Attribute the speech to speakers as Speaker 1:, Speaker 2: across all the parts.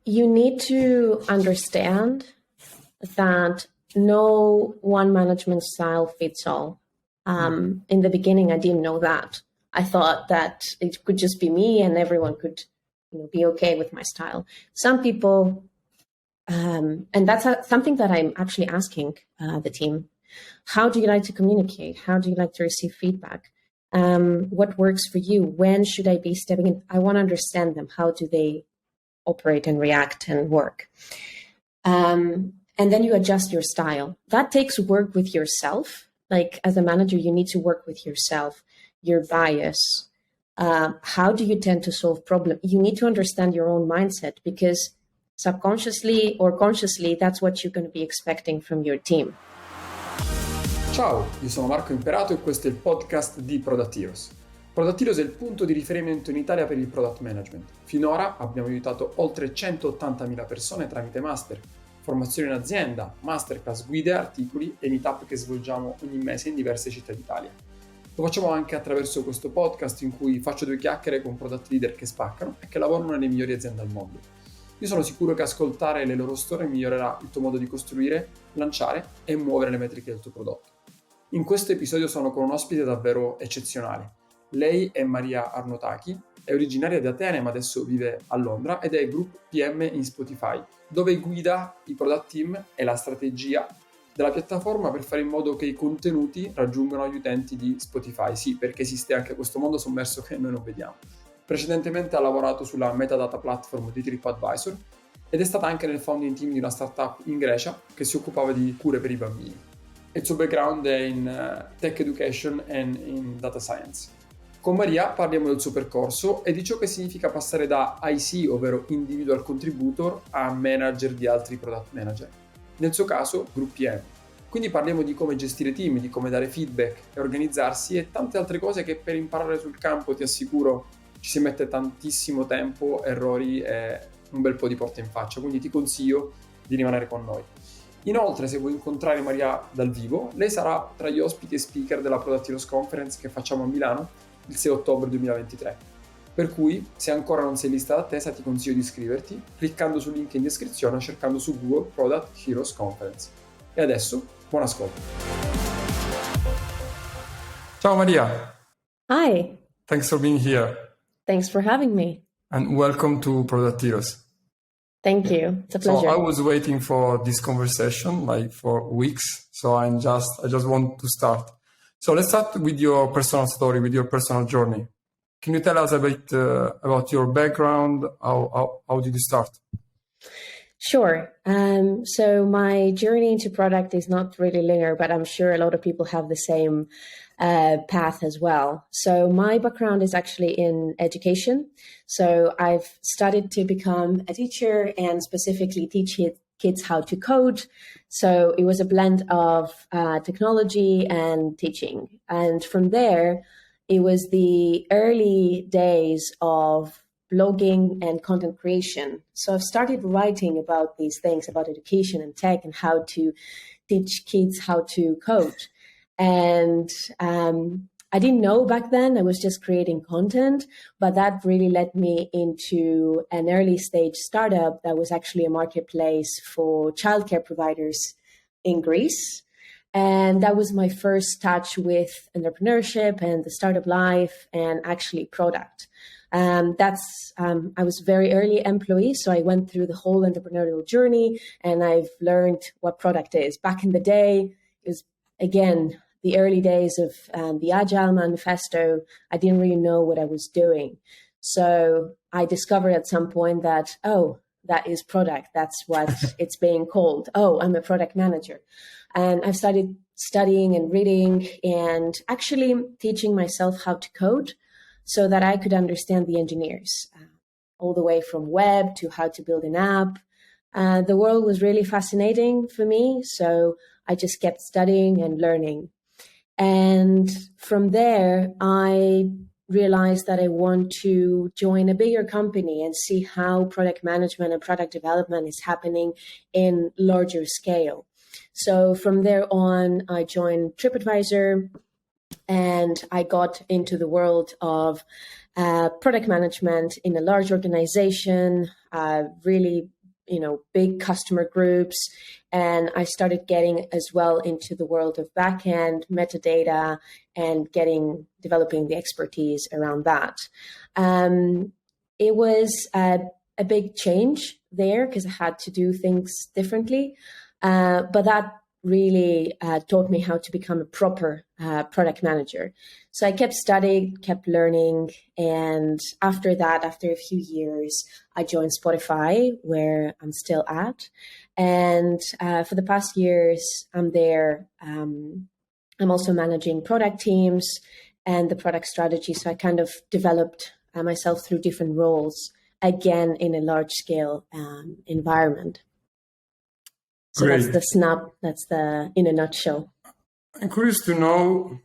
Speaker 1: You need to understand that no one management style fits all. In the beginning, I didn't know that. I thought that it could just be me and everyone could be okay with my style. Some people, and that's something that I'm actually asking the team. How do you like to communicate? How do you like to receive feedback? What works for you? When should I be stepping in? I want to understand them. How do they operate and react and work? And then you adjust your style. That takes work with yourself. Like as a manager, you need to work with yourself, your bias. How do you tend to solve problems? You need to understand your own mindset because subconsciously or consciously, that's what you're going to be expecting from your team.
Speaker 2: Ciao, io sono Marco Imperato e questo è il podcast di Product Heroes. Product Heroes è il punto di riferimento in Italia per il product management. Finora abbiamo aiutato oltre 180.000 persone tramite master, formazione in azienda, masterclass, guide, articoli e meetup che svolgiamo ogni mese in diverse città d'Italia. Lo facciamo anche attraverso questo podcast in cui faccio due chiacchiere con product leader che spaccano e che lavorano nelle migliori aziende al mondo. Io sono sicuro che ascoltare le loro storie migliorerà il tuo modo di costruire, lanciare e muovere le metriche del tuo prodotto. In questo episodio sono con un ospite davvero eccezionale. Lei è Maria Arnaoutaki, è originaria di Atene ma adesso vive a Londra ed è Group PM in Spotify, dove guida i product team e la strategia della piattaforma per fare in modo che i contenuti raggiungano gli utenti di Spotify. Sì, perché esiste anche questo mondo sommerso che noi non vediamo. Precedentemente ha lavorato sulla metadata platform di TripAdvisor ed è stata anche nel founding team di una startup in Grecia che si occupava di cure per i bambini. Il suo background è in tech education e in data science. Con Maria parliamo del suo percorso e di ciò che significa passare da IC, ovvero individual contributor, a manager di altri product manager. Nel suo caso, Group PM. Quindi parliamo di come gestire team, di come dare feedback e organizzarsi e tante altre cose che per imparare sul campo, ti assicuro, ci si mette tantissimo tempo, errori e un bel po' di porte in faccia. Quindi ti consiglio di rimanere con noi. Inoltre, se vuoi incontrare Maria dal vivo, lei sarà tra gli ospiti e speaker della Product Heroes Conference che facciamo a Milano il 6 ottobre 2023. Per cui, se ancora non sei in lista d'attesa, ti consiglio di iscriverti cliccando sul link in descrizione o cercando su Google Product Heroes Conference. E adesso, buon ascolto. Ciao Maria.
Speaker 1: Hi.
Speaker 2: Thanks for being here.
Speaker 1: Thanks for having me.
Speaker 2: And welcome to Product Heroes.
Speaker 1: Thank you. It's a pleasure.
Speaker 2: So I was waiting for this conversation like for weeks. So I just want to start. So let's start with your personal story, with your personal journey. Can you tell us a bit about your background? How did you start?
Speaker 1: Sure. So my journey into product is not really linear, but I'm sure a lot of people have the same path as well. So my background is actually in education. So I've studied to become a teacher and specifically teach kids how to code. So it was a blend of technology and teaching. And from there, it was the early days of blogging and content creation. So I've started writing about these things, about education and tech and how to teach kids how to code. And I didn't know back then, I was just creating content, but that really led me into an early stage startup that was actually a marketplace for childcare providers in Greece. And that was my first touch with entrepreneurship and the startup life and actually product. I was very early employee, so I went through the whole entrepreneurial journey and I've learned what product is. Back in the day, it was, again, the early days of the Agile Manifesto. I didn't really know what I was doing. So I discovered at some point that, that is product. That's what it's being called. I'm a product manager. And I've started studying and reading and actually teaching myself how to code so that I could understand the engineers, all the way from web to how to build an app. The world was really fascinating for me, so I just kept studying and learning. And from there, I realized that I want to join a bigger company and see how product management and product development is happening in larger scale. So from there on, I joined TripAdvisor and I got into the world of product management in a large organization. really, big customer groups. And I started getting as well into the world of backend metadata and developing the expertise around that. It was a big change there because I had to do things differently. But that really taught me how to become a proper product manager. So I kept studying, kept learning. And after that, after a few years, I joined Spotify, where I'm still at. And for the past years, I'm there. I'm also managing product teams and the product strategy. So I kind of developed myself through different roles, again, in a large scale environment. So
Speaker 2: Great.
Speaker 1: That's in a nutshell.
Speaker 2: I'm curious to know,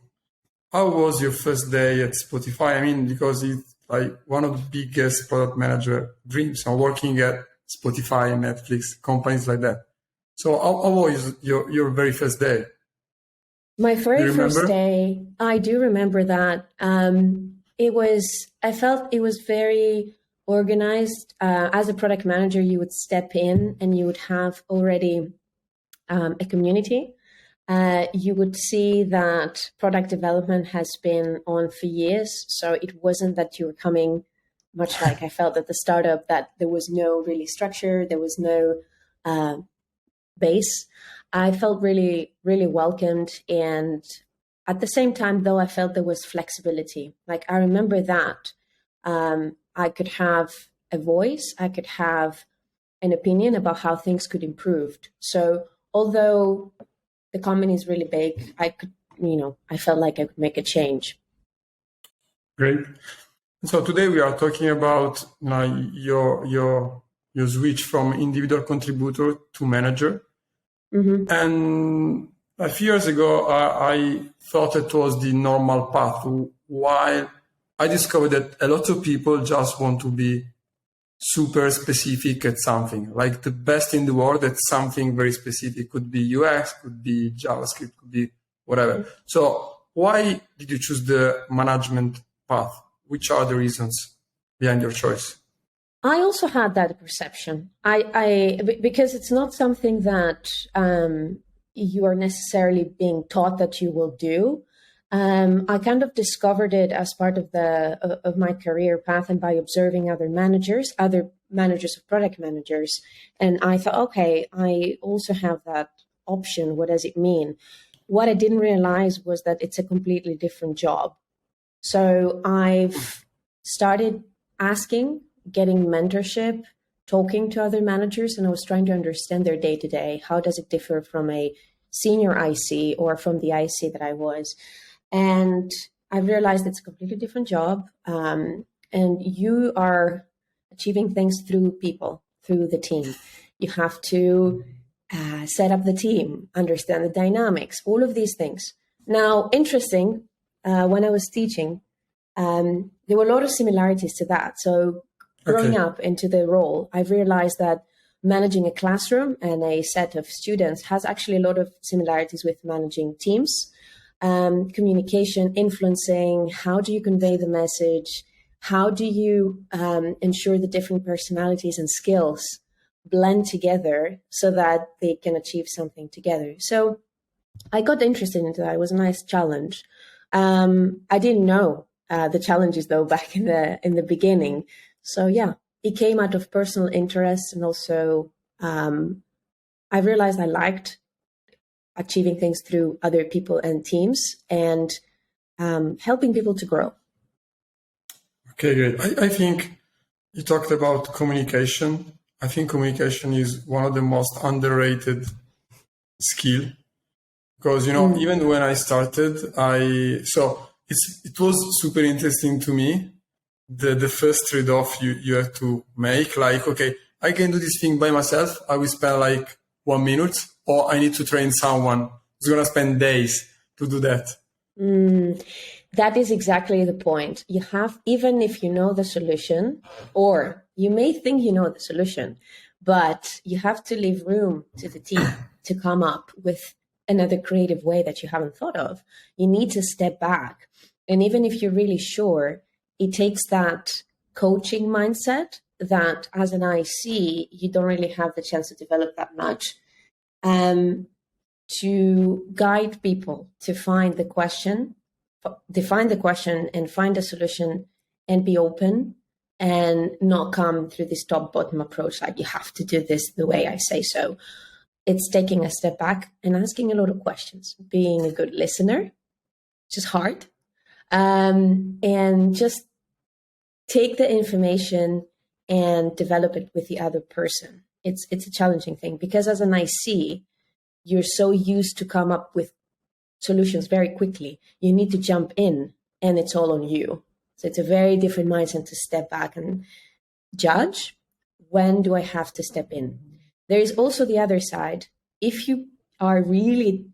Speaker 2: how was your first day at Spotify? I mean, because it's like one of the biggest product manager dreams, working at Spotify, Netflix, companies like that. So how was your very first day?
Speaker 1: My very first day, I do remember that. I felt it was very organized. As a product manager, you would step in and you would have already a community. You would see that product development has been on for years. So it wasn't that you were coming, much like I felt at the startup, that there was no really structure, there was no base. I felt really, really welcomed. And at the same time, though, I felt there was flexibility. Like I remember that I could have a voice, I could have an opinion about how things could improve. So although the company is really big, I felt like I could make a change.
Speaker 2: Great. So today we are talking about your switch from individual contributor to manager. Mm-hmm. And a few years ago, I thought it was the normal path, while I discovered that a lot of people just want to be super specific at something, like the best in the world at something very specific. Could be UX, could be JavaScript, could be whatever. Mm-hmm. So why did you choose the management path? Which are the reasons behind your choice?
Speaker 1: I also had that perception. Because it's not something that you are necessarily being taught that you will do. I kind of discovered it as part of my career path and by observing other managers of product managers. And I thought, okay, I also have that option. What does it mean? What I didn't realize was that it's a completely different job. So I've started getting mentorship, talking to other managers, and I was trying to understand their day-to-day. How does it differ from a senior IC or from the IC that I was? And I realized it's a completely different job. And you are achieving things through people, through the team. You have to set up the team, understand the dynamics, all of these things. Now, interesting, when I was teaching, there were a lot of similarities to that. So growing up into the role, I've realized that managing a classroom and a set of students has actually a lot of similarities with managing teams. Communication, influencing, how do you convey the message? How do you ensure the different personalities and skills blend together so that they can achieve something together? So I got interested into that. It was a nice challenge. I didn't know the challenges though back in the beginning. So yeah, it came out of personal interest, and also I realized I liked achieving things through other people and teams and helping people to grow.
Speaker 2: Okay, great. I think you talked about communication. I think communication is one of the most underrated skill, because even when I started, it was super interesting to me. The first trade-off you have to make, like, okay, I can do this thing by myself. I will spend like 1 minute, or I need to train someone who's going to spend days to do that.
Speaker 1: That is exactly the point. You have, even if you know the solution, or you may think you know the solution, but you have to leave room to the team to come up with another creative way that you haven't thought of. You need to step back. And even if you're really sure, it takes that coaching mindset that as an IC, you don't really have the chance to develop that much. To guide people to find the question, define the question and find a solution and be open and not come through this top-bottom approach, like you have to do this the way I say so. It's taking a step back and asking a lot of questions, being a good listener, which is hard, and just take the information and develop it with the other person. It's a challenging thing because as an IC, you're so used to come up with solutions very quickly. You need to jump in and it's all on you. So it's a very different mindset to step back and judge. When do I have to step in? There is also the other side. If you are really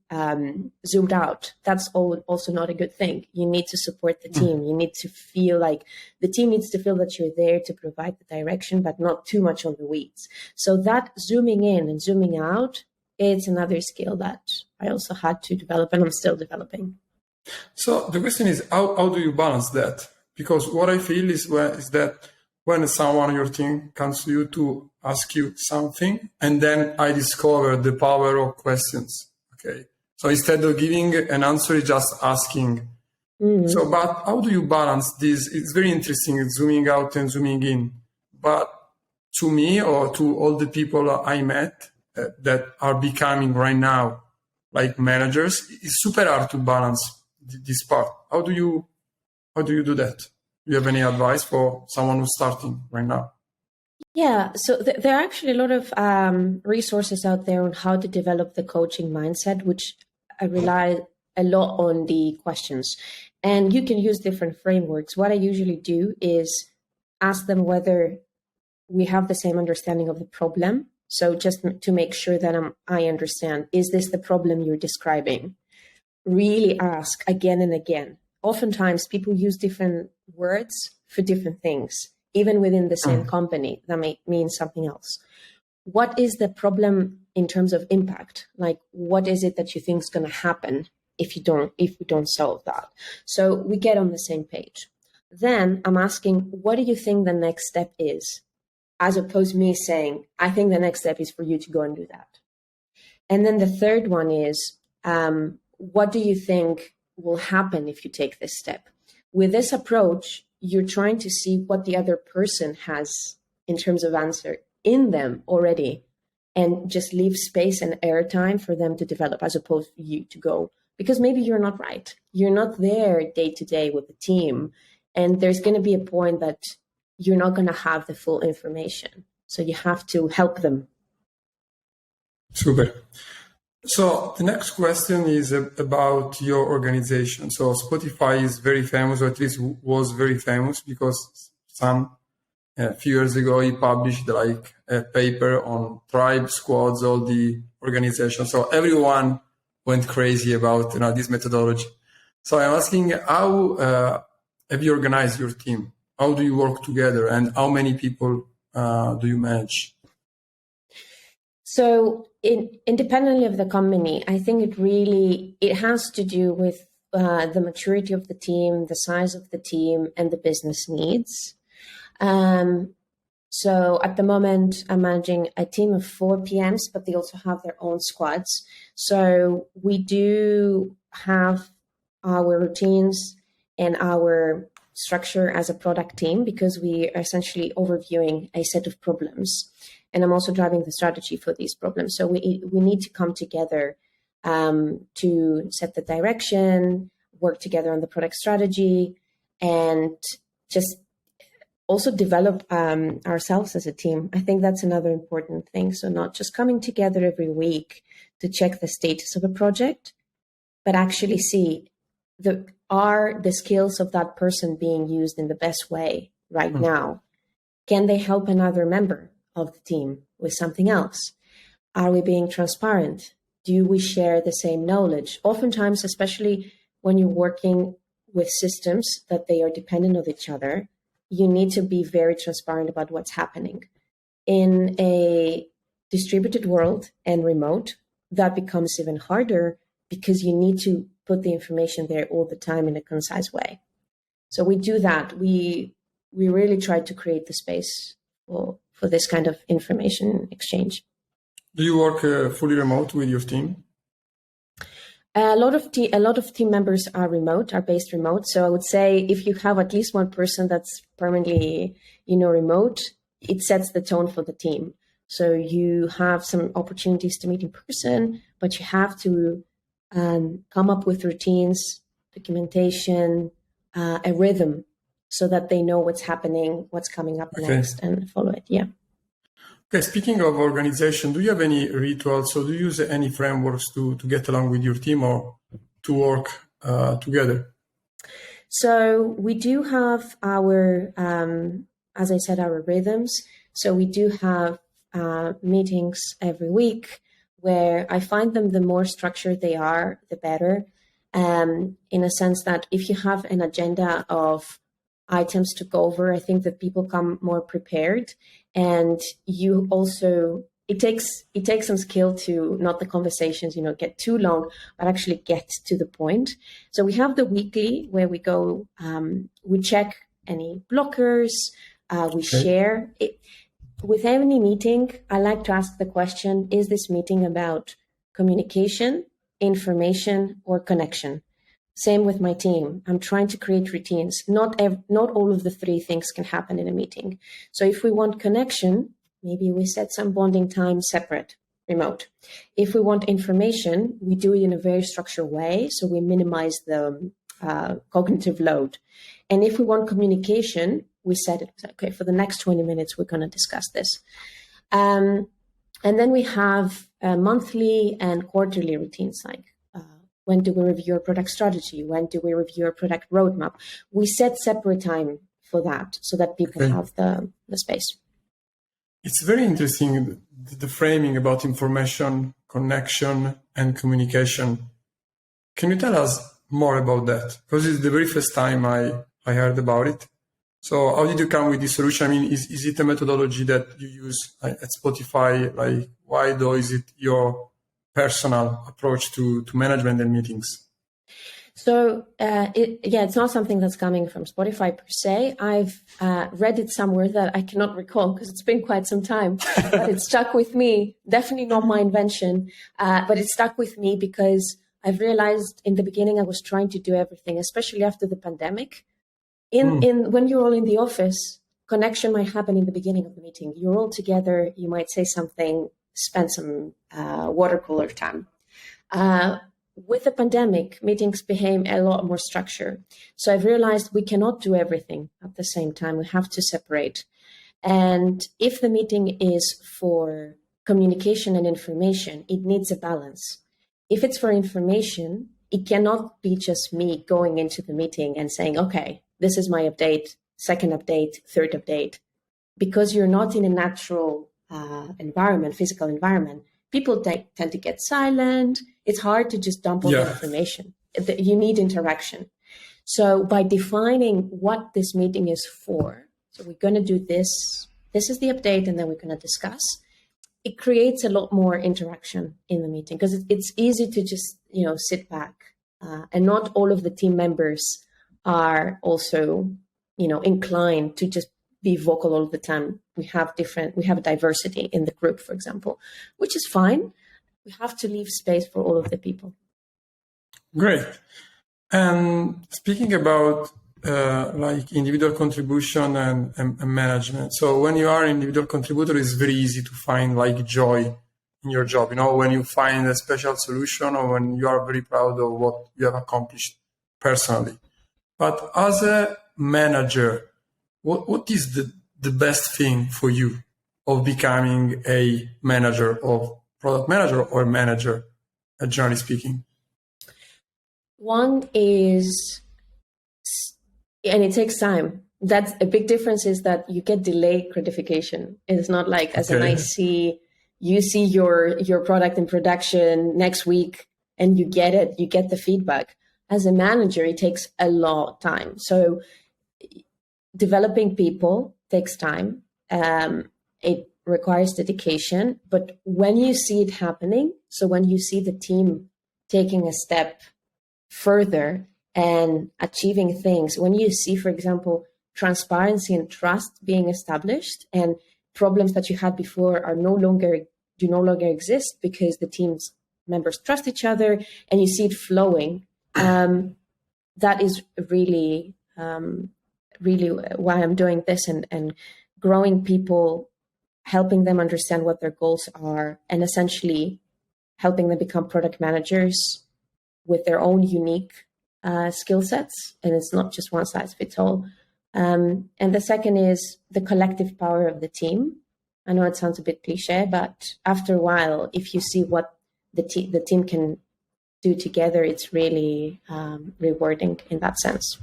Speaker 1: zoomed out, that's also not a good thing. You need to support the team. You need to feel like the team needs to feel that you're there to provide the direction, but not too much on the weeds. So that zooming in and zooming out, it's another skill that I also had to develop and I'm still developing.
Speaker 2: So the question is, how do you balance that? Because what I feel is that when someone on your team comes to you to ask you something, and then I discover the power of questions. Okay. So instead of giving an answer, just asking. Mm-hmm. So, but how do you balance this? It's very interesting, zooming out and zooming in. But to me or to all the people I met that are becoming right now like managers, it's super hard to balance this part. How do you do that? Do you have any advice for someone who's starting right now?
Speaker 1: Yeah, so there are actually a lot of resources out there on how to develop the coaching mindset, which I rely a lot on the questions. And you can use different frameworks. What I usually do is ask them whether we have the same understanding of the problem. So just to make sure that I understand, is this the problem you're describing? Really ask again and again. Oftentimes people use different words for different things, even within the same company, that may mean something else. What is the problem in terms of impact? Like, what is it that you think is going to happen if we don't solve that? So we get on the same page. Then I'm asking, what do you think the next step is? As opposed to me saying, I think the next step is for you to go and do that. And then the third one is, what do you think will happen if you take this step? With this approach, you're trying to see what the other person has in terms of answer in them already, and just leave space and airtime for them to develop as opposed to you to go. Because maybe you're not right. You're not there day to day with the team. And there's going to be a point that you're not going to have the full information. So you have to help them.
Speaker 2: Super. So the next question is about your organization. So Spotify is very famous, or at least was very famous, because a few years ago he published like a paper on tribe, squads, all the organization. So everyone went crazy about this methodology. So I'm asking, how have you organized your team? How do you work together, and how many people do you manage?
Speaker 1: So independently of the company, I think it has to do with the maturity of the team, the size of the team, and the business needs. So at the moment, I'm managing a team of 4 PMs, but they also have their own squads. So we do have our routines and our structure as a product team, because we are essentially overviewing a set of problems. And I'm also driving the strategy for these problems. So we need to come together to set the direction, work together on the product strategy, and just also develop ourselves as a team. I think that's another important thing. So not just coming together every week to check the status of a project, but actually see are the skills of that person being used in the best way right now? Can they help another member of the team with something else? Are we being transparent? Do we share the same knowledge? Oftentimes, especially when you're working with systems that they are dependent on each other, you need to be very transparent about what's happening. In a distributed world and remote, that becomes even harder because you need to put the information there all the time in a concise way. So we do that. We really try to create the space for this kind of information exchange.
Speaker 2: Do you work fully remote with your team?
Speaker 1: A lot of team members are based remote. So I would say if you have at least one person that's permanently, remote, it sets the tone for the team. So you have some opportunities to meet in person, but you have to come up with routines, documentation, a rhythm, so that they know what's happening, what's coming up next, and follow it. Yeah.
Speaker 2: Okay, speaking of organization, do you have any rituals, or do you use any frameworks to get along with your team or to work together?
Speaker 1: So we do have our, as I said, our rhythms. So we do have meetings every week where I find them the more structured they are, the better. In a sense that if you have an agenda of items to go over, I think that people come more prepared. And you also, it takes some skill to not the conversations, get too long, but actually get to the point. So we have the weekly where we go, we check any blockers, we share it. With any meeting, I like to ask the question, is this meeting about communication, information, or connection? Same with my team. I'm trying to create routines. Not all of the three things can happen in a meeting. So if we want connection, maybe we set some bonding time separate, remote. If we want information, we do it in a very structured way, so we minimize the cognitive load. And if we want communication, we set it, okay, for the next 20 minutes, we're going to discuss this. And then we have monthly and quarterly routines, like when do we review our product strategy? When do we review our product roadmap? We set separate time for that so that people have the space.
Speaker 2: It's very interesting, the framing about information, connection, and communication. Can you tell us more about that? Because it's the very first time I heard about it. So how did you come with this solution? I mean, is it a methodology that you use at Spotify? Like, why though is it your personal approach to management and meetings?
Speaker 1: So, it's not something that's coming from Spotify per se. I've read it somewhere that I cannot recall because it's been quite some time, but it stuck with me. Definitely not my invention, but it stuck with me because I've realized in the beginning I was trying to do everything, especially after the pandemic. When you're all in the office, connection might happen in the beginning of the meeting. You're all together. You might say something, spend some water cooler time. With the pandemic, meetings became a lot more structured. So I've realized we cannot do everything at the same time. We have to separate. And if the meeting is for communication and information, it needs a balance. If it's for information, it cannot be just me going into the meeting and saying, okay, this is my update, second update, third update. Because you're not in a natural environment, physical environment, people tend to get silent. It's hard to just dump all the information. You need interaction. So by defining what this meeting is for, so we're going to do this, this is the update, and then we're going to discuss, it creates a lot more interaction in the meeting because it's easy to just, sit back. And not all of the team members are also, inclined to just be vocal all the time. We have diversity in the group, for example, which is fine. We have to leave space for all of the people.
Speaker 2: Great. And speaking about like individual contribution and management. So when you are an individual contributor, it's very easy to find like joy in your job. When you find a special solution or when you are very proud of what you have accomplished personally. But as a manager, what is the best thing for you of becoming a manager, of product manager or manager, generally speaking?
Speaker 1: One is, and it takes time. That's a big difference, is that you get delayed gratification. It's not like as an IC, you see your product in production next week and you get it, you get the feedback. As a manager, it takes a lot of time. So developing people takes time. It requires dedication. But when you see it happening, so when you see the team taking a step further and achieving things, when you see, for example, transparency and trust being established and problems that you had before do no longer exist because the team's members trust each other and you see it flowing. That is really why I'm doing this, and growing people, helping them understand what their goals are, and essentially helping them become product managers with their own unique skill sets. And it's not just one size fits all. And the second is the collective power of the team. I know it sounds a bit cliche, but after a while, if you see what the team can do together, it's really rewarding in that sense.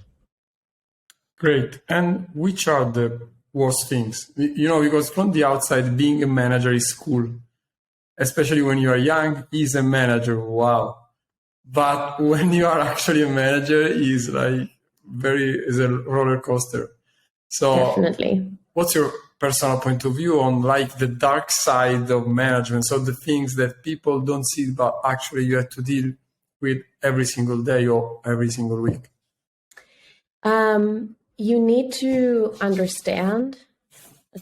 Speaker 3: Great. And which are the worst things? Because from the outside, being a manager is cool, especially when you are young. He's a manager, wow! But when you are actually a manager, is a roller coaster. So,
Speaker 1: definitely,
Speaker 3: what's your personal point of view on the dark side of management? So the things that people don't see, but actually you have to deal with every single day or every single week.
Speaker 1: You need to understand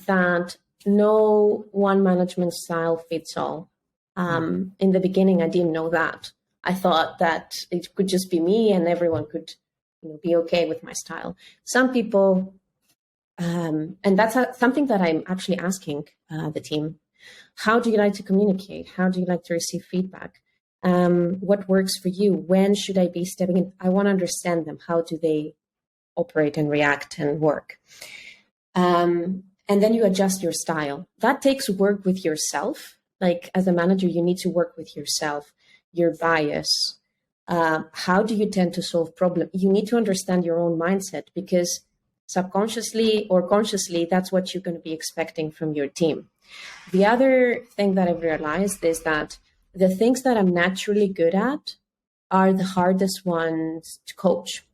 Speaker 1: that no one management style fits all. In the beginning, I didn't know that. I thought that it could just be me and everyone could be okay with my style. Some people, and that's something that I'm actually asking the team. How do you like to communicate? How do you like to receive feedback? What works for you? When should I be stepping in? I want to understand them. How do they operate and react and work? And then you adjust your style. That takes work with yourself. Like as a manager, you need to work with yourself, your bias. How do you tend to solve problems? You need to understand your own mindset, because subconsciously or consciously, that's what you're going to be expecting from your team. The other thing that I've realized is that the things that I'm naturally good at are the hardest ones to coach.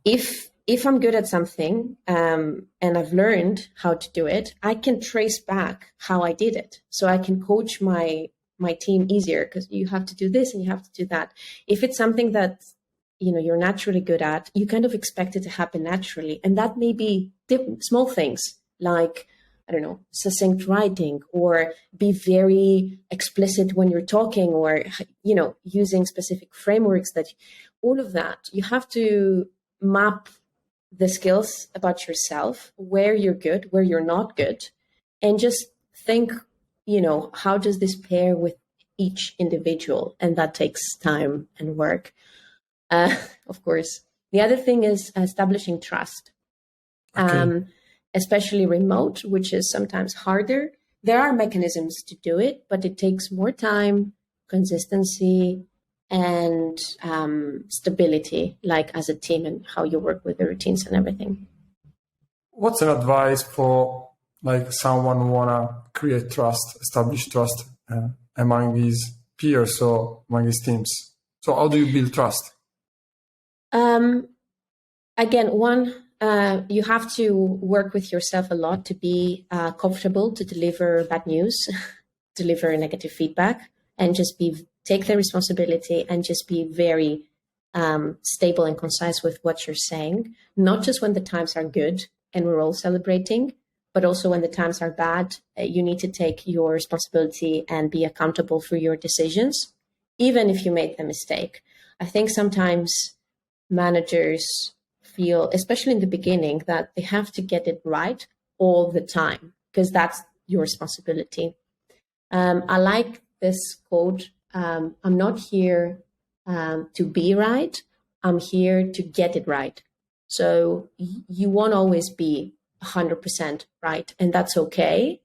Speaker 1: If I'm good at something and I've learned how to do it, I can trace back how I did it. So I can coach my team easier, because you have to do this and you have to do that. If it's something that you're naturally good at, you kind of expect it to happen naturally. And that may be small things like, I don't know, succinct writing, or be very explicit when you're talking, or, using specific frameworks all of that. You have to map the skills about yourself, where you're good, where you're not good, and just think, how does this pair with each individual? And that takes time and work. Of course. The other thing is establishing trust, especially remote, which is sometimes harder. There are mechanisms to do it, but it takes more time, consistency, and stability, like as a team, and how you work with the routines and everything.
Speaker 3: What's an advice for someone who wanna create trust, establish trust among his peers or among his teams? So how do you build trust?
Speaker 1: Again, you have to work with yourself a lot to be comfortable to deliver bad news, deliver negative feedback, and just take the responsibility and just be very stable and concise with what you're saying, not just when the times are good and we're all celebrating, but also when the times are bad. You need to take your responsibility and be accountable for your decisions, even if you made the mistake. I think sometimes managers feel, especially in the beginning, that they have to get it right all the time, because that's your responsibility. I like this quote, I'm not here to be right, I'm here to get it right. So you won't always be 100% right, and that's okay.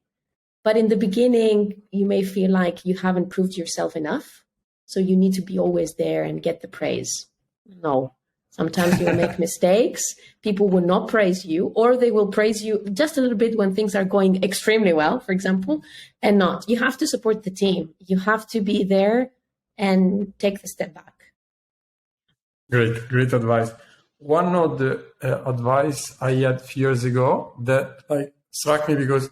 Speaker 1: But in the beginning, you may feel like you haven't proved yourself enough, so you need to be always there and get the praise. No. Sometimes you'll make mistakes. People will not praise you, or they will praise you just a little bit when things are going extremely well, for example, and not. You have to support the team. You have to be there and take the step back.
Speaker 3: Great advice. One of the advice I had a few years ago that struck me, because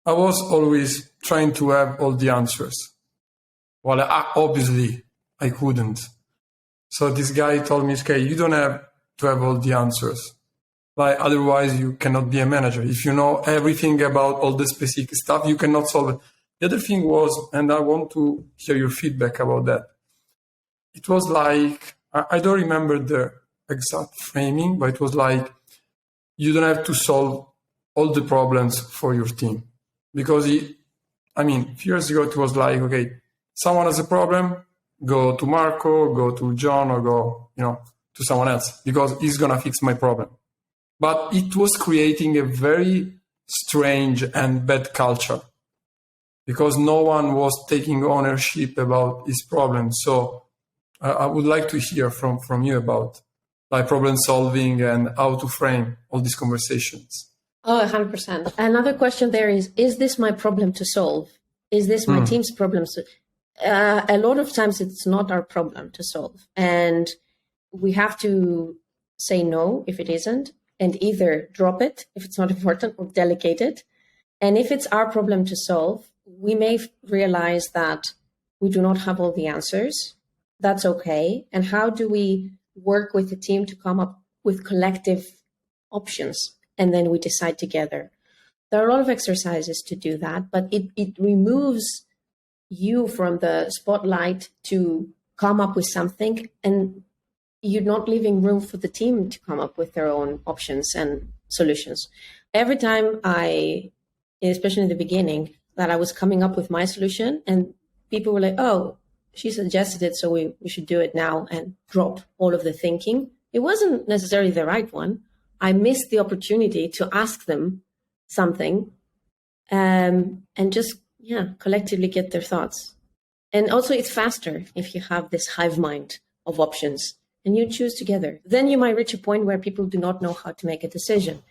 Speaker 3: I was always trying to have all the answers. Well, obviously I couldn't. So this guy told me, okay, you don't have to have all the answers. Like, otherwise you cannot be a manager. If you know everything about all the specific stuff, you cannot solve it. The other thing was, and I want to hear your feedback about that. It was like, I don't remember the exact framing, but it was like, you don't have to solve all the problems for your team. Because, a few years ago, it was like, okay, someone has a problem, go to Marco, go to John, or go, to someone else, because he's going to fix my problem. But it was creating a very strange and bad culture, because no one was taking ownership about his problems. So I would like to hear from you about like problem solving and how to frame all these conversations.
Speaker 1: Oh, 100%. Another question there is this my problem to solve? Is this my team's problem? A lot of times it's not our problem to solve. And we have to say no if it isn't, and either drop it if it's not important or delegate it. And if it's our problem to solve, we may realize that we do not have all the answers. That's okay. And how do we work with the team to come up with collective options? And then we decide together. There are a lot of exercises to do that, but it removes you from the spotlight to come up with something, and you're not leaving room for the team to come up with their own options and solutions. Every time especially in the beginning, that I was coming up with my solution and people were like, oh, she suggested it, so we should do it now, and drop all of the thinking. It wasn't necessarily the right one. I missed the opportunity to ask them something and just, collectively get their thoughts. And also it's faster if you have this hive mind of options and you choose together. Then you might reach a point where people do not know how to make a decision.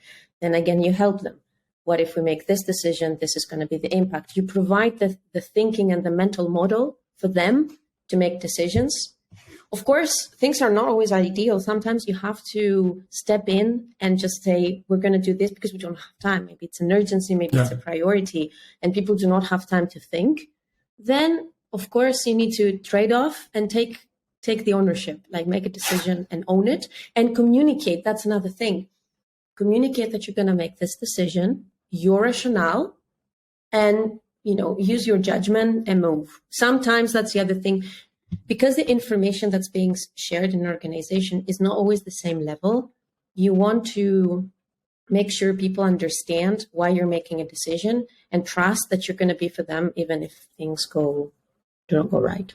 Speaker 1: Then again, you help them. What if we make this decision? This is going to be the impact. You provide the thinking and the mental model for them to make decisions. Of course, things are not always ideal. Sometimes you have to step in and just say, we're going to do this because we don't have time. Maybe it's an urgency, maybe it's a priority, and people do not have time to think. Then, of course, you need to trade off and take the ownership, like make a decision and own it and communicate. That's another thing. Communicate that you're going to make this decision, your rationale, and, use your judgment and move. Sometimes that's the other thing. Because the information that's being shared in an organization is not always the same level, you want to make sure people understand why you're making a decision and trust that you're going to be for them, even if things don't go right.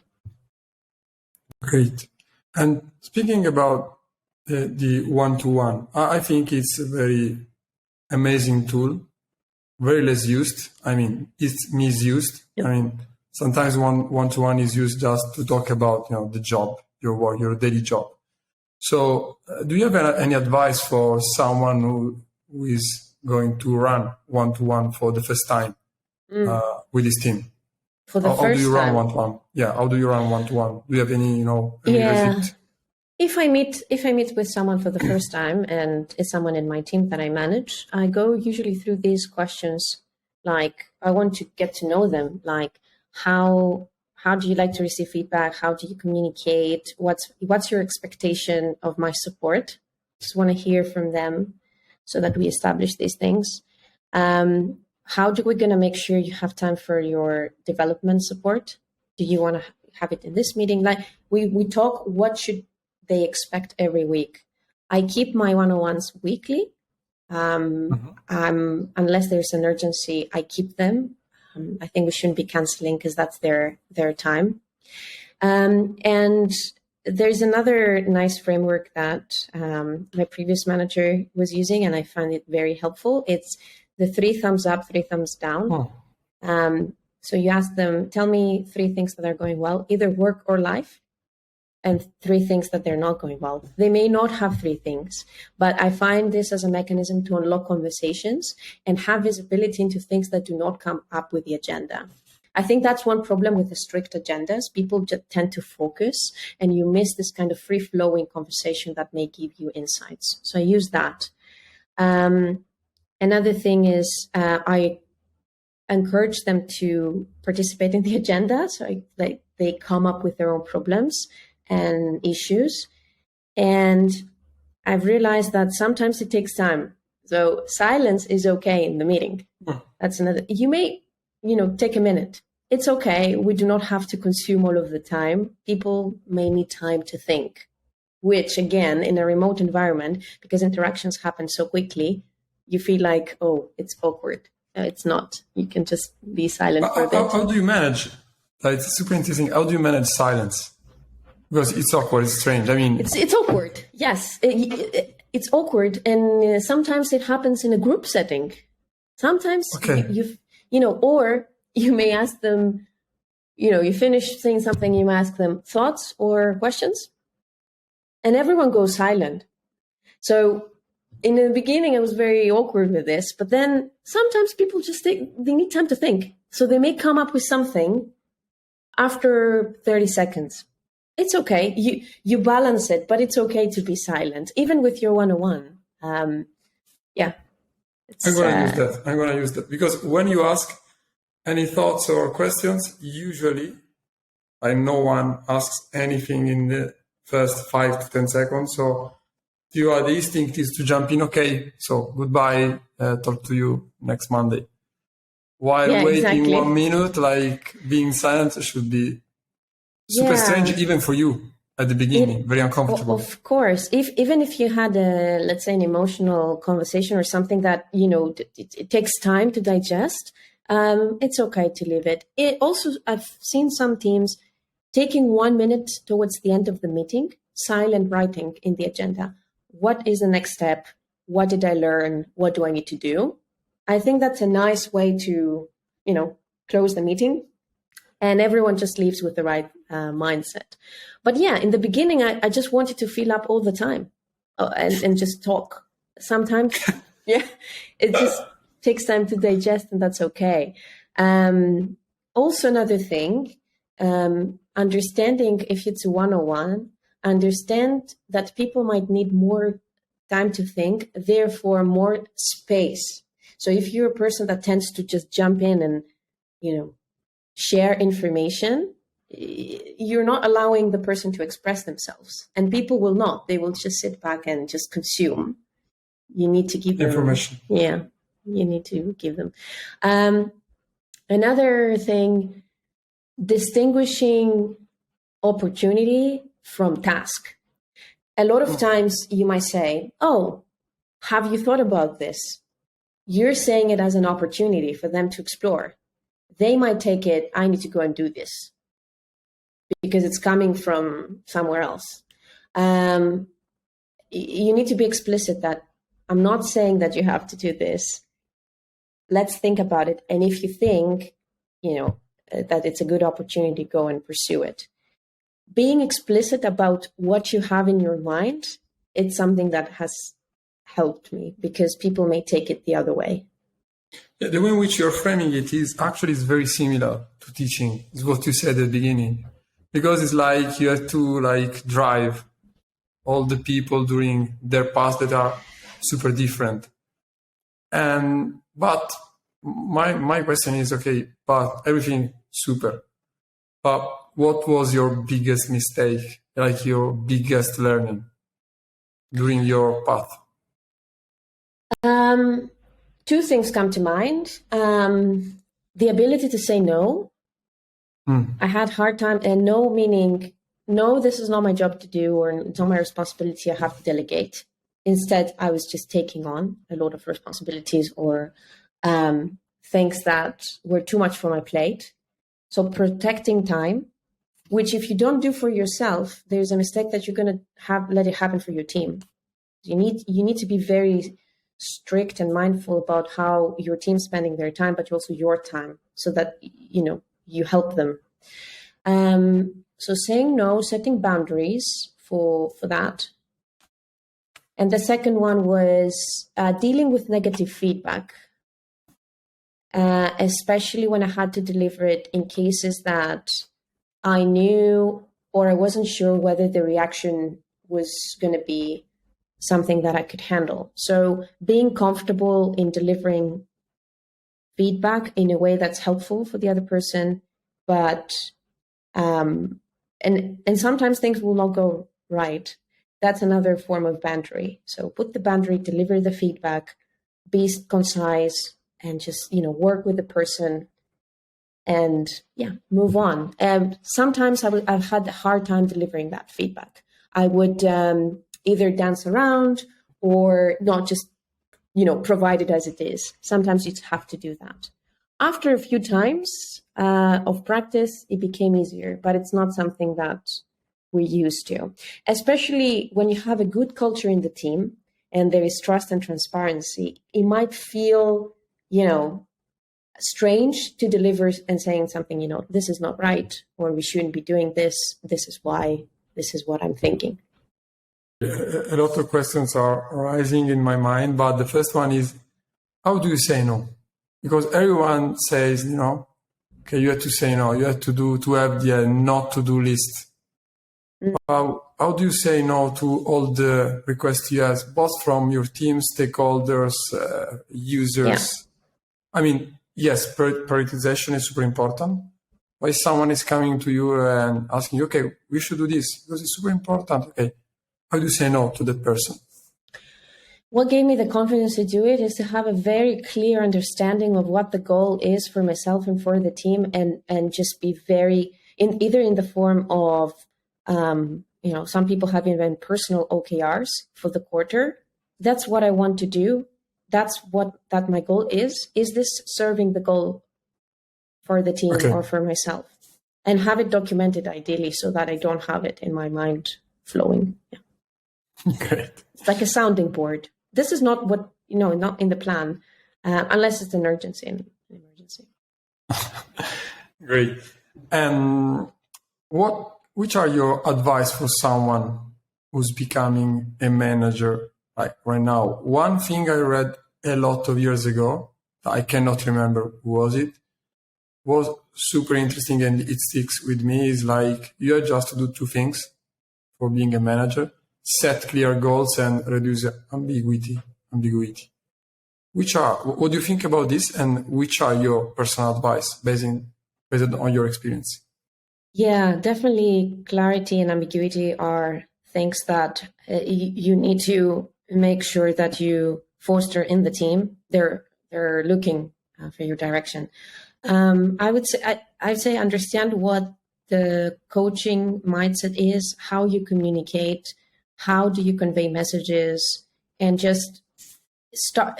Speaker 3: Great. And speaking about the one-to-one, I think it's a very amazing tool, very less used. It's misused. Yep. Sometimes one-to-one is used just to talk about, the job, your work, your daily job. So do you have any advice for someone who is going to run one-to-one for the first time with his team?
Speaker 1: For the first time? How do
Speaker 3: you run one-to-one? Yeah, how do you run one-to-one? Do you have any, receipt?
Speaker 1: If I meet with someone for the first time and it's someone in my team that I manage, I go usually through these questions. Like, I want to get to know them. Like, how do you like to receive feedback? How do you communicate? What's your expectation of my support? Just want to hear from them so that we establish these things. How do we going to make sure you have time for your development support? Do you want to have it in this meeting? Like we talk, what should they expect every week? I keep my one-on-ones weekly. Unless there's an urgency, I keep them. I think we shouldn't be canceling because that's their time. And there's another nice framework that my previous manager was using, and I find it very helpful. It's the 3 thumbs up, 3 thumbs down. So you ask them, tell me 3 things that are going well, either work or life, and 3 things that they're not going well. They may not have 3 things, but I find this as a mechanism to unlock conversations and have visibility into things that do not come up with the agenda. I think that's one problem with the strict agendas. People just tend to focus and you miss this kind of free-flowing conversation that may give you insights. So I use that. Another thing is I encourage them to participate in the agenda. So they come up with their own problems and issues. And I've realized that sometimes it takes time. So silence is okay in the meeting. That's another. You may, take a minute. It's okay. We do not have to consume all of the time. People may need time to think, which again, in a remote environment, because interactions happen so quickly, you feel like, oh, it's awkward. It's not. You can just be silent for a bit.
Speaker 3: How do you manage? It's super interesting. How do you manage silence? Because it's awkward, it's strange. I mean,
Speaker 1: it's awkward. Yes, it's awkward, and sometimes it happens in a group setting. Sometimes or you may ask them. You finish saying something, you ask them thoughts or questions, and everyone goes silent. So in the beginning, I was very awkward with this, but then sometimes people just they need time to think, so they may come up with something after 30 seconds. It's okay. You balance it, but it's okay to be silent, even with your one-on-one. I'm going
Speaker 3: to use that because when you ask any thoughts or questions, usually no one asks anything in the first 5 to 10 seconds. So the instinct is to jump in. Okay, so goodbye. Talk to you next Monday. While waiting 1 minute, being silent should be super strange, even for you at the beginning, very uncomfortable.
Speaker 1: Of course, even if you had let's say an emotional conversation or something that it takes time to digest, it's okay to leave it. I've seen some teams taking 1 minute towards the end of the meeting, silent writing in the agenda. What is the next step? What did I learn? What do I need to do? I think that's a nice way to close the meeting. And everyone just leaves with the right mindset. But in the beginning, I just wanted to fill up all the time and just talk. Sometimes, it just takes time to digest, and that's okay. Also, another thing, understanding if it's a one-on-one, understand that people might need more time to think, therefore more space. So if you're a person that tends to just jump in and, share information, you're not allowing the person to express themselves, and people will not. They will just sit back and just consume. You need to give them
Speaker 3: information.
Speaker 1: You need to give them. Another thing, distinguishing opportunity from task. A lot of times you might say, oh, have you thought about this? You're saying it as an opportunity for them to explore. They might take it, I need to go and do this because it's coming from somewhere else. You need to be explicit that I'm not saying that you have to do this. Let's think about it. And if you think, that it's a good opportunity, go and pursue it. Being explicit about what you have in your mind, it's something that has helped me because people may take it the other way.
Speaker 3: Yeah, the way in which you're framing it is very similar to teaching. It's what you said at the beginning, because it's like you have to drive all the people during their paths that are super different. But my question is, okay, but everything super. But what was your biggest mistake, your biggest learning during your path?
Speaker 1: Two things come to mind. The ability to say no. I had hard time, and no meaning, no, this is not my job to do, or it's not my responsibility, I have to delegate. Instead, I was just taking on a lot of responsibilities or things that were too much for my plate. So protecting time, which if you don't do for yourself, there's a mistake that you're going to let it happen for your team. You need to be very strict and mindful about how your team's spending their time, but also your time, so that you help them. So saying no, setting boundaries for that. And the second one was dealing with negative feedback, especially when I had to deliver it in cases that I knew or I wasn't sure whether the reaction was going to be something that I could handle. So being comfortable in delivering feedback in a way that's helpful for the other person, but and sometimes things will not go right. That's another form of boundary. So put the boundary, deliver the feedback, be concise, and just, work with the person and move on. And sometimes I've had a hard time delivering that feedback. I would either dance around or not just, provide it as it is. Sometimes you have to do that. After a few times of practice, it became easier, but it's not something that we're used to, especially when you have a good culture in the team and there is trust and transparency. It might feel, strange to deliver and saying something, this is not right, or we shouldn't be doing this. This is why, this is what I'm thinking.
Speaker 3: A lot of questions are arising in my mind, but the first one is, how do you say no? Because everyone says, okay, you have to say no, you have to have the not to do list. How do you say no to all the requests you have, both from your team, stakeholders, users? Yeah. I mean, yes, prioritization is super important. But if someone is coming to you and asking you, okay, we should do this because it's super important. Okay, how do you say no to that person?
Speaker 1: What gave me the confidence to do it is to have a very clear understanding of what the goal is for myself and for the team, and just be very either in the form of some people have even personal OKRs for the quarter. That's what I want to do. That's that my goal is. Is this serving the goal for the team or for myself? And have it documented ideally so that I don't have it in my mind flowing. Yeah.
Speaker 3: Great.
Speaker 1: It's like a sounding board. This is not what, not in the plan, unless it's an emergency.
Speaker 3: Great. And which are your advice for someone who's becoming a manager like right now? One thing I read a lot of years ago, I cannot remember who was super interesting and it sticks with me, is like you have just to do two things for being a manager: set clear goals and reduce ambiguity. What do you think about this, and which are your personal advice based on your experience?
Speaker 1: Yeah, definitely clarity and ambiguity are things that you need to make sure that you foster in the team. They're looking for your direction. I'd say understand what the coaching mindset is, how you communicate, how do you convey messages, and just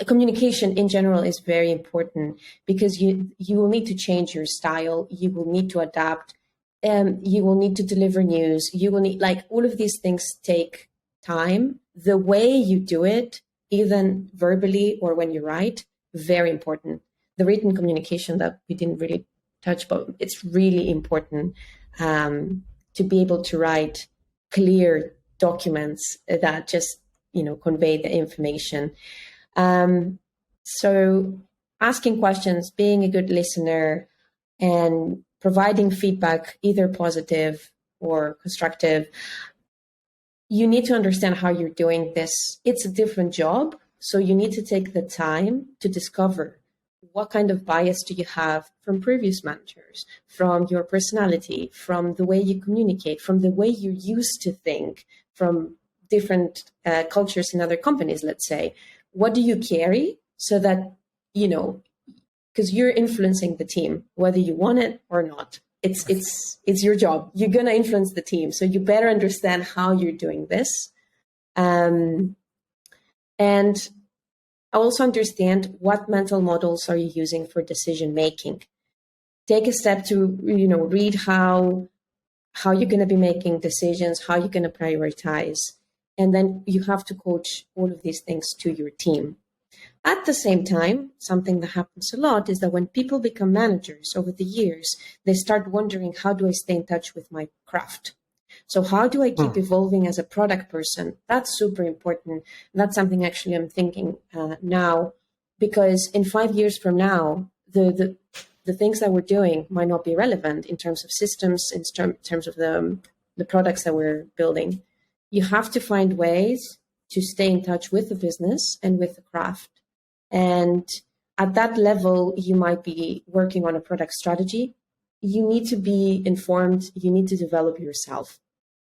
Speaker 1: communication in general is very important, because you will need to change your style, you will need to adapt. You will need to deliver news. You will need, all of these things take time. The way you do it, even verbally or when you write, very important. The written communication that we didn't really touch, but it's really important to be able to write clear documents that just, convey the information. So asking questions, being a good listener, and providing feedback, either positive or constructive. You need to understand how you're doing this. It's a different job, so you need to take the time to discover what kind of bias do you have from previous managers, from your personality, from the way you communicate, from the way you used to think, from different cultures in other companies, let's say. What do you carry so that, because you're influencing the team, whether you want it or not. It's your job. You're going to influence the team. So you better understand how you're doing this. And also understand what mental models are you using for decision making. Take a step to, read how you're going to be making decisions, how you're going to prioritize. And then you have to coach all of these things to your team. At the same time, something that happens a lot is that when people become managers over the years, they start wondering, how do I stay in touch with my craft? So how do I keep evolving as a product person? That's super important. That's something actually I'm thinking now, because in 5 years from now, the things that we're doing might not be relevant in terms of systems, in terms of the products that we're building. You have to find ways to stay in touch with the business and with the craft. And at that level, you might be working on a product strategy. You need to be informed. You need to develop yourself.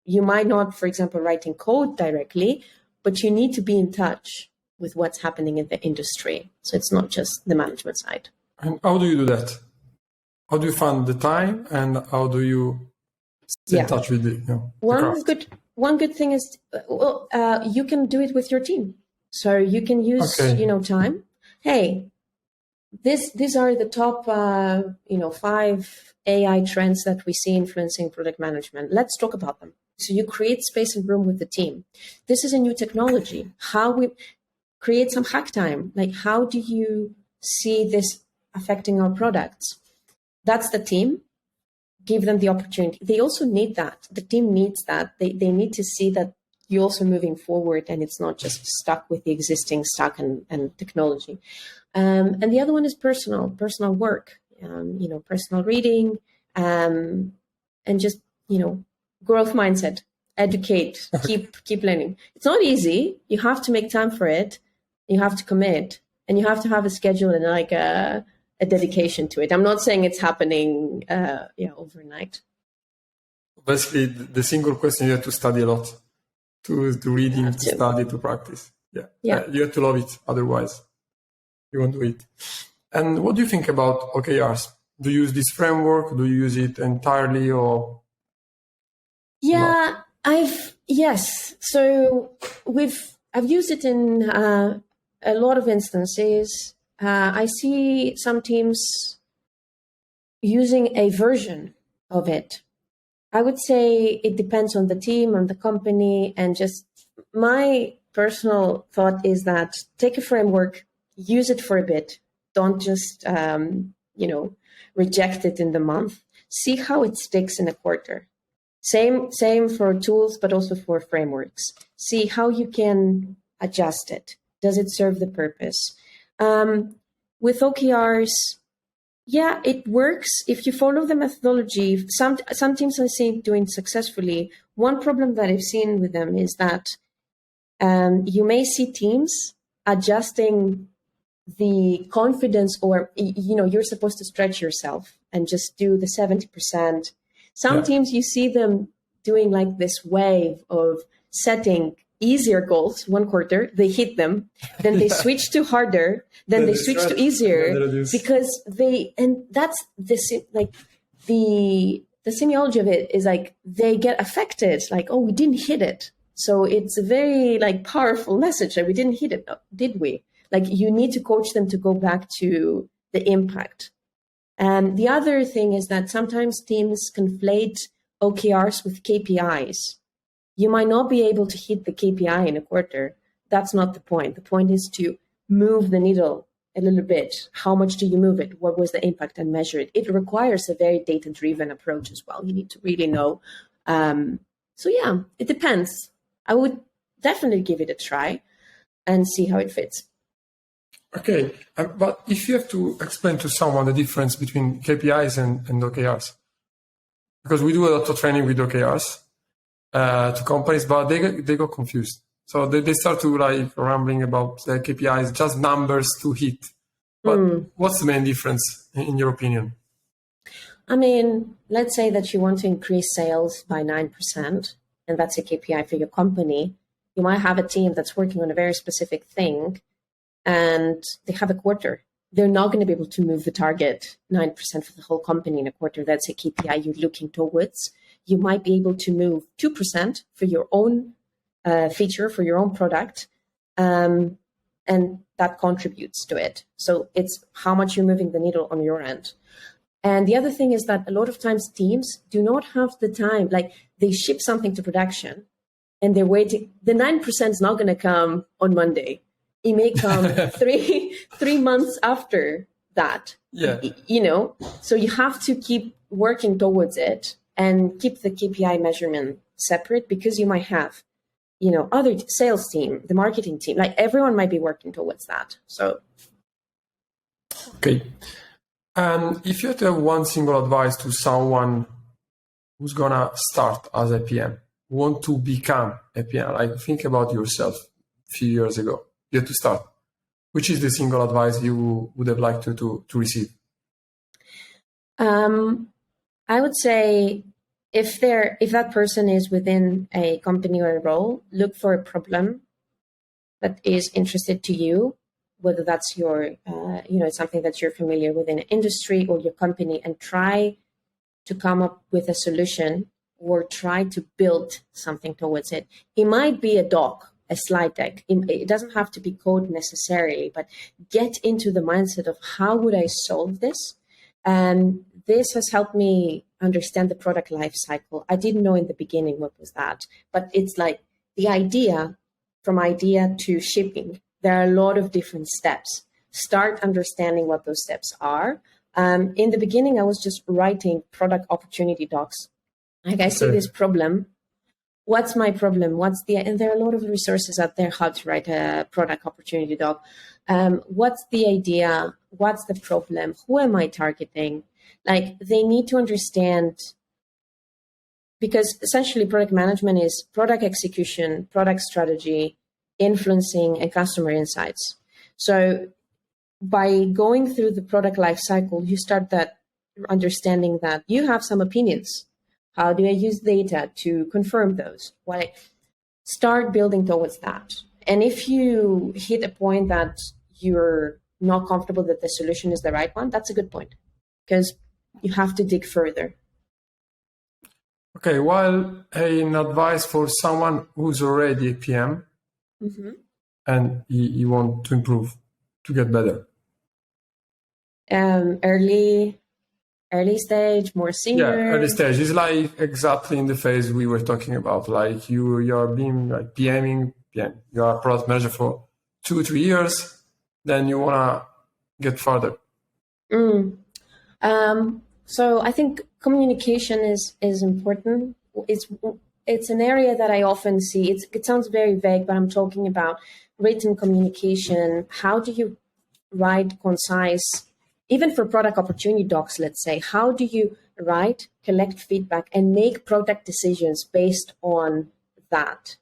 Speaker 1: You might not, for example, writing code directly, but you need to be in touch with what's happening in the industry. So it's not just the management side.
Speaker 3: And how do you do that? How do you find the time, and how do you stay in touch with the craft?
Speaker 1: One good thing is, you can do it with your team. So you can use, time. Hey, these are the top, 5 AI trends that we see influencing product management. Let's talk about them. So you create space and room with the team. This is a new technology. How we create some hack time. Like, how do you see this affecting our products? That's the team. Give them the opportunity. They also need that. The team needs that. They need to see that you're also moving forward and it's not just stuck with the existing stack and technology. And the other one is personal work, personal reading, and just, growth mindset, educate, keep learning. It's not easy. You have to make time for it. You have to commit, and you have to have a schedule and like a dedication to it. I'm not saying it's happening, overnight.
Speaker 3: Basically, the single question, you have to study a lot to reading, to study, to practice. Yeah. You have to love it. Otherwise, you won't do it. And what do you think about OKRs? Do you use this framework? Do you use it entirely or?
Speaker 1: Yeah, yes. So I've used it in a lot of instances. I see some teams using a version of it. I would say it depends on the team, on the company, and just my personal thought is that take a framework, use it for a bit. Don't just, reject it in the month. See how it sticks in a quarter. Same for tools, but also for frameworks. See how you can adjust it. Does it serve the purpose? With OKRs, yeah, it works if you follow the methodology. Some teams I see doing successfully. One problem that I've seen with them is that you may see teams adjusting the confidence, or you're supposed to stretch yourself and just do the 70%. Some teams, you see them doing like this wave of setting easier goals one quarter, they hit them, then they switch to harder, then they switch to easier, because that's the semiology of it is like they get affected, like, oh, we didn't hit it. So it's a very like powerful message that we didn't hit it, did we? Like, you need to coach them to go back to the impact. And the other thing is that sometimes teams conflate OKRs with KPIs. You might not be able to hit the KPI in a quarter. That's not the point. The point is to move the needle a little bit. How much do you move it? What was the impact, and measure it? It requires a very data-driven approach as well. You need to really know. So yeah, it depends. I would definitely give it a try and see how it fits.
Speaker 3: Okay, but if you have to explain to someone the difference between KPIs and OKRs, because we do a lot of training with OKRs to companies, but they got confused. So they start to like rambling about the KPIs, just numbers to hit. But what's the main difference in your opinion?
Speaker 1: I mean, let's say that you want to increase sales by 9%, and that's a KPI for your company. You might have a team that's working on a very specific thing, and they have a quarter. They're not going to be able to move the target 9% for the whole company in a quarter. That's a KPI you're looking towards. You might be able to move 2% for your own feature, for your own product, and that contributes to it. So it's how much you're moving the needle on your end. And the other thing is that a lot of times teams do not have the time. Like, they ship something to production and they're waiting. The 9% is not going to come on Monday. It may come three months after that.
Speaker 3: Yeah.
Speaker 1: So you have to keep working towards it and keep the KPI measurement separate, because you might have, other sales team, the marketing team, like everyone might be working towards that. So.
Speaker 3: Okay. If you had to have one single advice to someone who's going to start as a PM, want to become a PM, like think about yourself a few years ago, you had to start. Which is the single advice you would have liked to receive?
Speaker 1: I would say if that person is within a company or a role, look for a problem that is interested to you, whether that's your, something that you're familiar with in an industry or your company, and try to come up with a solution or try to build something towards it. It might be a doc, a slide deck. It doesn't have to be code necessarily, but get into the mindset of how would I solve this? And this has helped me understand the product life cycle. I didn't know in the beginning what was that, but it's like the idea, from idea to shipping. There are a lot of different steps. Start understanding what those steps are. In the beginning, I was just writing product opportunity docs. Like, I see this problem. What's my problem? And there are a lot of resources out there how to write a product opportunity doc. What's the idea? What's the problem? Who am I targeting? Like, they need to understand, because essentially product management is product execution, product strategy, influencing, and customer insights. So by going through the product life cycle, you start that understanding that you have some opinions. How do I use data to confirm those? Start building towards that. And if you hit a point that you're not comfortable that the solution is the right one, that's a good point, because you have to dig further.
Speaker 3: Okay, well, an advice for someone who's already a PM and you want to improve, to get better.
Speaker 1: Early stage, more senior.
Speaker 3: Yeah, early stage is like exactly in the phase we were talking about. Like you're being like PM, you are a product manager for 2-3 years, then you wanna get further.
Speaker 1: So I think communication is important. It's an area that I often see. It sounds very vague, but I'm talking about written communication. How do you write concise? Even for product opportunity docs, let's say, how do you write, collect feedback, and make product decisions based on that?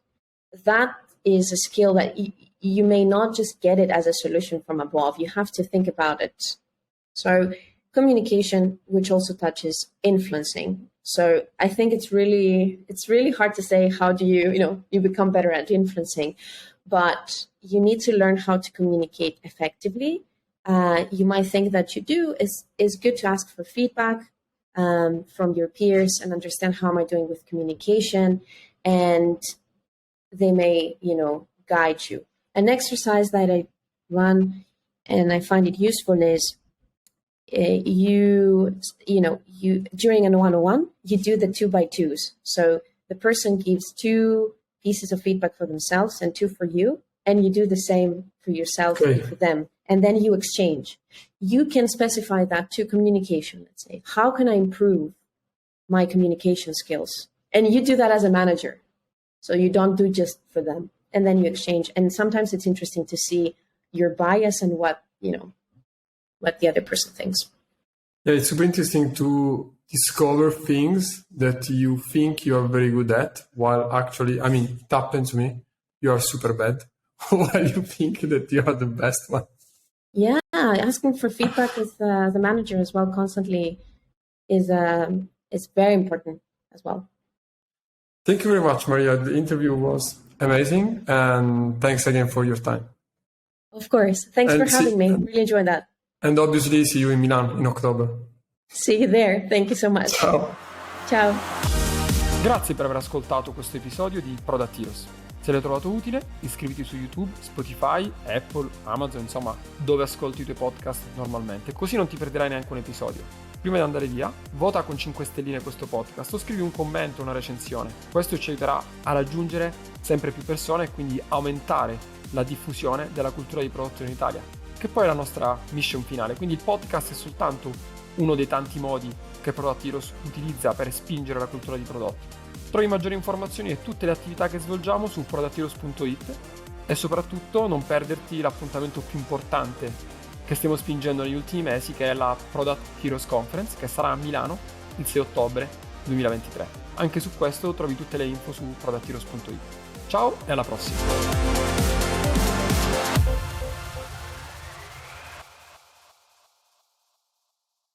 Speaker 1: That is a skill that you may not just get it as a solution from above. You have to think about it. So communication, which also touches influencing. So I think it's really hard to say how do you become better at influencing, but you need to learn how to communicate effectively. You might think that you do. Is good to ask for feedback from your peers and understand how am I doing with communication, and they may guide you. An exercise that I run and I find it useful is you during a one-on-one, you do the 2x2s. So the person gives 2 pieces of feedback for themselves and 2 for you, and you do the same for yourself and for them. And then you exchange. You can specify that to communication. Let's say, how can I improve my communication skills? And you do that as a manager. So you don't do just for them. And then you exchange. And sometimes it's interesting to see your bias and what the other person thinks.
Speaker 3: Yeah, it's super interesting to discover things that you think you are very good at, while actually, it happened to me, you are super bad, while you think that you are the best one.
Speaker 1: Yeah, asking for feedback with the manager as well constantly is very important as well.
Speaker 3: Thank you very much, Maria. The interview was amazing, and thanks again for your time.
Speaker 1: Of course. Thanks for having me. Really enjoyed that.
Speaker 3: And obviously, see you in Milan in October.
Speaker 1: See you there. Thank you so much.
Speaker 3: Ciao.
Speaker 1: Ciao.
Speaker 2: Grazie per aver ascoltato questo episodio di Product Heroes. Se l'hai trovato utile, iscriviti su YouTube, Spotify, Apple, Amazon, insomma, dove ascolti i tuoi podcast normalmente, così non ti perderai neanche un episodio. Prima di andare via, vota con 5 stelline questo podcast o scrivi un commento, una recensione. Questo ci aiuterà a raggiungere sempre più persone e quindi aumentare la diffusione della cultura di prodotto in Italia, che poi è la nostra mission finale. Quindi il podcast è soltanto uno dei tanti modi che Product Heroes utilizza per spingere la cultura di prodotti. Trovi maggiori informazioni e tutte le attività che svolgiamo su productheroes.it e soprattutto non perderti l'appuntamento più importante che stiamo spingendo negli ultimi mesi, che è la Product Heroes Conference, che sarà a Milano il 6 ottobre 2023. Anche su questo trovi tutte le info su productheroes.it. Ciao e alla prossima!